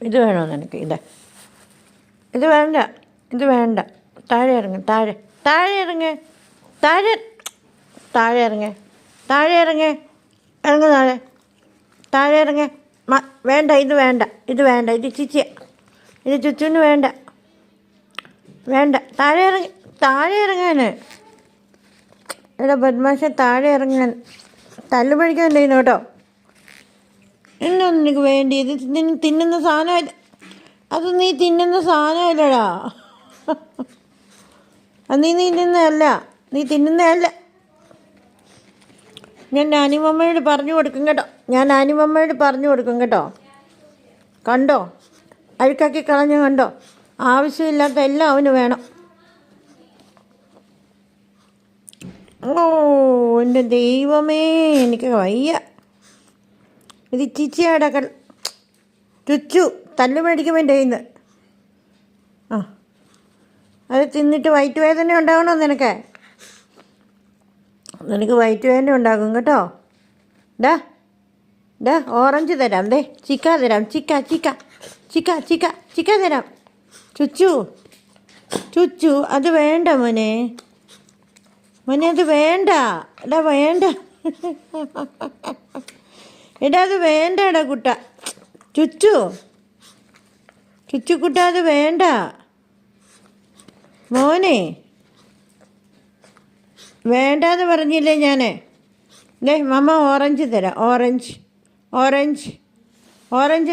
ഇത് വേണോ നിനക്ക്? ഇത് വേണ്ട, ഇത് വേണ്ട. താഴെ ഇറങ്ങ്, താഴെ താഴെ ഇറങ്ങ്, താഴെ താഴെ ഇറങ്ങ്, താഴെ ഇറങ്ങ്, ഇറങ്ങ് താഴെ, താഴെ ഇറങ്ങ്. വേണ്ട, ഇത് വേണ്ട, ഇത് വേണ്ട, ഇത് ചിച്ചിയ, ഇത് ചുച്ചുവിന് വേണ്ട, വേണ്ട. താഴെ ഇറങ്ങി, താഴെ ഇറങ്ങാൻ. എടാ ബദ്മാശ, താഴെ ഇറങ്ങാൻ. തല്ലുപഴിക്കാൻ ചെയ്യുന്നു കേട്ടോ. എന്നാണ് നിനക്ക് വേണ്ടി? ഇത് തിന്നുന്ന സാധനമല്ല, അത് നീ തിന്നുന്ന സാധനമല്ലടാ. അത് നീ തിന്നുന്നതല്ല, നീ തിന്നുന്നതല്ല. ഞാൻ നാനിമമ്മയോട് പറഞ്ഞു കൊടുക്കും കേട്ടോ, ഞാൻ നാനിമമ്മയോട് പറഞ്ഞു കൊടുക്കും കേട്ടോ. കണ്ടോ, അഴുക്കാക്കി കളഞ്ഞു കണ്ടോ? ആവശ്യമില്ലാത്ത എല്ലാം അവന് വേണം. ഓ എൻ്റെ ദൈവമേ, എനിക്ക് വയ്യ. ഇത് ചിച്ചിയാടെ ചുച്ചു തല്ലു മേടിക്കും എൻ്റെ കയ്യിൽ നിന്ന്. ആ, അത് തിന്നിട്ട് വയറ്റ് വേദന ഉണ്ടാകണോ നിനക്ക്? നിനക്ക് വയറ്റ് വേദന ഉണ്ടാകും കേട്ടോ. ഡാ ഡാ ഓറഞ്ച് തരാം, ദേ ചിക്ക തരാം, ചിക്ക ചിക്ക ചിക്ക ചിക്ക ചിക്ക തരാം. ചുച്ചു ചുച്ചു അത് വേണ്ട മോനെ, മോനെ അത് വേണ്ട. എടാ വേണ്ട, എടാ അത് വേണ്ട. എടാ കുട്ട, ചുച്ചു ചുച്ചുക്കുട്ട അത് വേണ്ട മോനെ, വേണ്ടാന്ന് പറഞ്ഞില്ലേ ഞാൻ? ദേ മമ്മ ഓറഞ്ച് തരാം, ഓറഞ്ച് ഓറഞ്ച് ഓറഞ്ച്